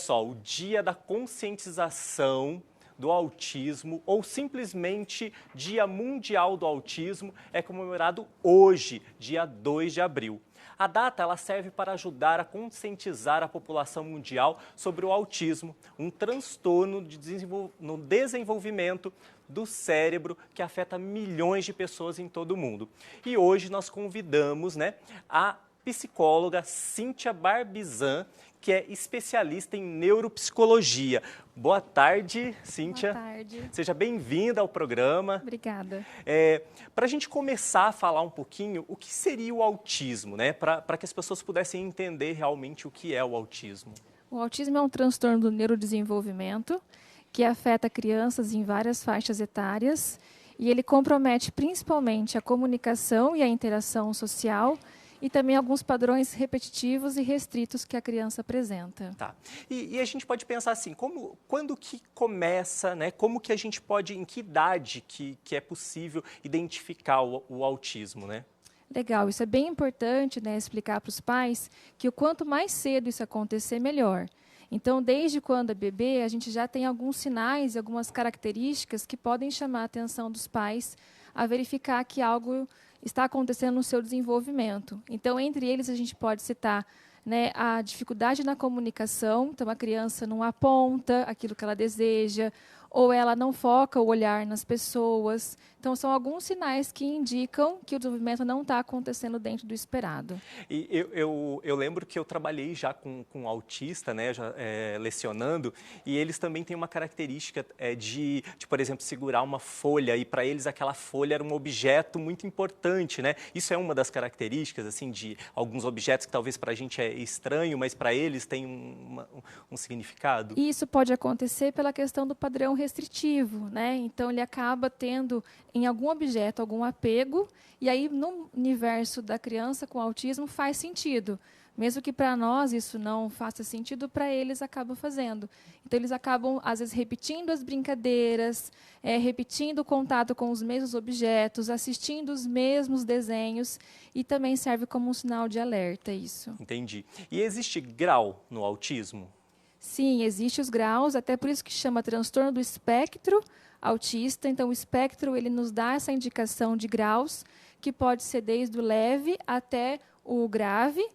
Só o Dia da Conscientização do Autismo, ou simplesmente Dia Mundial do Autismo, é comemorado hoje, dia 2 de abril. A data ela serve para ajudar a conscientizar a população mundial sobre o autismo, um transtorno no desenvolvimento do cérebro que afeta milhões de pessoas em todo o mundo. E hoje nós convidamos, a psicóloga Cíntia Barbizan, que é especialista em neuropsicologia. Boa tarde, Cíntia. Boa tarde. Seja bem-vinda ao programa. Obrigada. Para a gente começar a falar um pouquinho, o que seria o autismo, para que as pessoas pudessem entender realmente o que é o autismo. O autismo é um transtorno do neurodesenvolvimento que afeta crianças em várias faixas etárias e ele compromete principalmente a comunicação e a interação social e também alguns padrões repetitivos e restritos que a criança apresenta. Tá. E a gente pode pensar assim, quando que começa, como que a gente pode, em que idade que é possível identificar o autismo, Legal, isso é bem importante, explicar para os pais que o quanto mais cedo isso acontecer, melhor. Então, desde quando é bebê, a gente já tem alguns sinais e algumas características que podem chamar a atenção dos pais a verificar que algo está acontecendo no seu desenvolvimento. Então, entre eles, a gente pode citar a dificuldade na comunicação, então a criança não aponta aquilo que ela deseja, ou ela não foca o olhar nas pessoas. Então, são alguns sinais que indicam que o desenvolvimento não está acontecendo dentro do esperado. E eu lembro que eu trabalhei já com autista, lecionando, e eles também têm uma característica de, por exemplo, segurar uma folha, e para eles aquela folha era um objeto muito importante, Isso é uma das características, assim, de alguns objetos que talvez para a gente é estranho, mas para eles tem um significado. E isso pode acontecer pela questão do padrão restritivo, Então, ele acaba tendo em algum objeto algum apego, e aí no universo da criança com autismo faz sentido. Mesmo que para nós isso não faça sentido, para eles acaba fazendo. Então, eles acabam, às vezes, repetindo as brincadeiras, repetindo o contato com os mesmos objetos, assistindo os mesmos desenhos, e também serve como um sinal de alerta isso. Entendi. E existe grau no autismo? Sim, existem os graus, até por isso que chama transtorno do espectro autista. Então, o espectro ele nos dá essa indicação de graus, que pode ser desde o leve até o grave.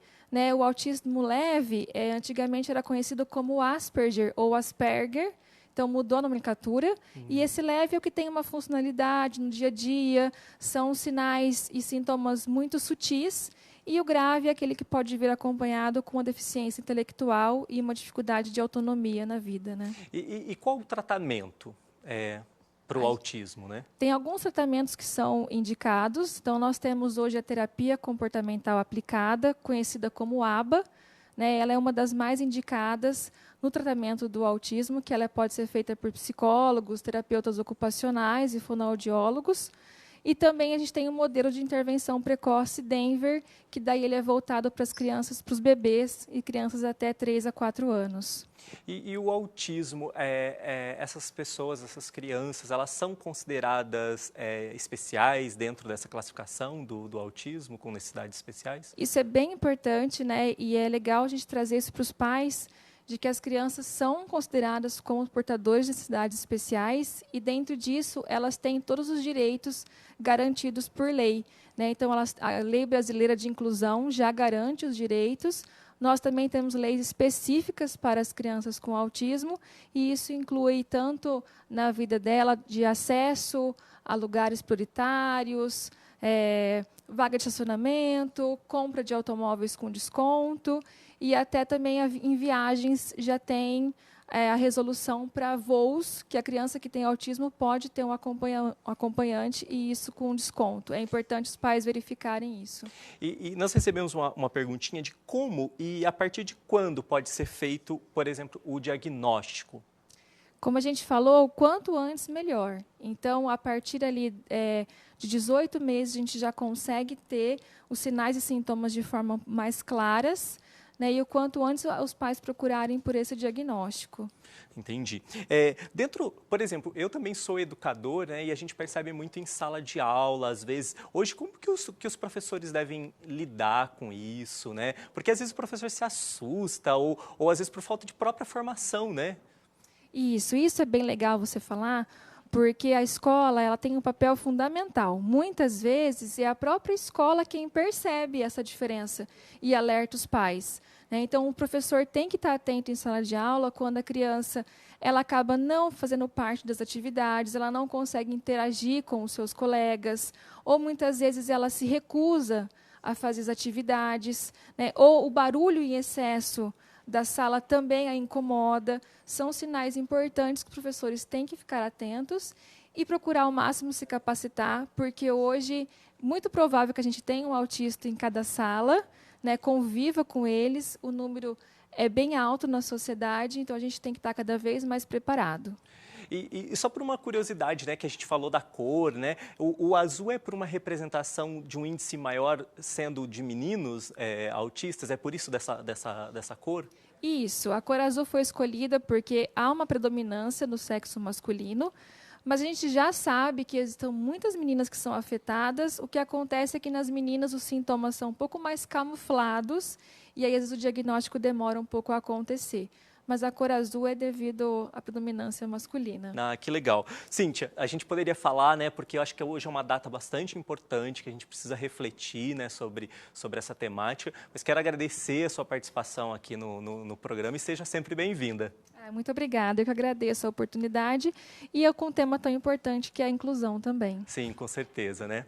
O autismo leve, antigamente era conhecido como Asperger ou Asperger, então mudou a nomenclatura. E esse leve é o que tem uma funcionalidade no dia a dia, são sinais e sintomas muito sutis. E o grave é aquele que pode vir acompanhado com uma deficiência intelectual e uma dificuldade de autonomia na vida. E qual o tratamento para o autismo, Tem alguns tratamentos que são indicados. Então, nós temos hoje a terapia comportamental aplicada, conhecida como ABA. Ela é uma das mais indicadas no tratamento do autismo, que ela pode ser feita por psicólogos, terapeutas ocupacionais e fonoaudiólogos. E também a gente tem um modelo de intervenção precoce Denver, que daí ele é voltado para as crianças, para os bebês e crianças até 3 a 4 anos. E o autismo, essas pessoas, essas crianças, elas são consideradas especiais dentro dessa classificação do autismo, com necessidades especiais? Isso é bem importante, e é legal a gente trazer isso para os pais, de que as crianças são consideradas como portadores de necessidades especiais e, dentro disso, elas têm todos os direitos garantidos por lei. Então, a Lei Brasileira de Inclusão já garante os direitos. Nós também temos leis específicas para as crianças com autismo, e isso inclui tanto na vida dela de acesso a lugares prioritários, vaga de estacionamento, compra de automóveis com desconto, e até também em viagens já tem a resolução para voos, que a criança que tem autismo pode ter um acompanhante, e isso com desconto. É importante os pais verificarem isso. E nós recebemos uma perguntinha de como e a partir de quando pode ser feito, por exemplo, o diagnóstico. Como a gente falou, o quanto antes, melhor. Então, a partir ali de 18 meses, a gente já consegue ter os sinais e sintomas de forma mais claras, né, e o quanto antes os pais procurarem por esse diagnóstico. Entendi. Por exemplo, eu também sou educador, né, e a gente percebe muito em sala de aula, às vezes. Hoje, como que os professores devem lidar com isso, né? Porque às vezes o professor se assusta, ou às vezes por falta de própria formação, né? Isso é bem legal você falar, porque a escola ela tem um papel fundamental. Muitas vezes é a própria escola quem percebe essa diferença e alerta os pais, né? Então, o professor tem que estar atento em sala de aula quando a criança ela acaba não fazendo parte das atividades, ela não consegue interagir com os seus colegas, ou muitas vezes ela se recusa a fazer as atividades, né? Ou o barulho em excesso da sala também a incomoda. São sinais importantes que os professores têm que ficar atentos e procurar ao máximo se capacitar, porque hoje muito provável que a gente tenha um autista em cada sala, né, conviva com eles, o número é bem alto na sociedade, então a gente tem que estar cada vez mais preparado. E só por uma curiosidade, né, que a gente falou da cor, né, o azul é por uma representação de um índice maior sendo de meninos autistas, é por isso dessa cor? Isso, a cor azul foi escolhida porque há uma predominância no sexo masculino, mas a gente já sabe que existem muitas meninas que são afetadas. O que acontece é que nas meninas os sintomas são um pouco mais camuflados e aí às vezes o diagnóstico demora um pouco a acontecer. Mas a cor azul é devido à predominância masculina. Ah, que legal. Cíntia, a gente poderia falar, né, porque eu acho que hoje é uma data bastante importante, que a gente precisa refletir, né, sobre essa temática, mas quero agradecer a sua participação aqui no programa e seja sempre bem-vinda. Muito obrigada, eu que agradeço a oportunidade e eu com um tema tão importante que é a inclusão também. Sim, com certeza, né?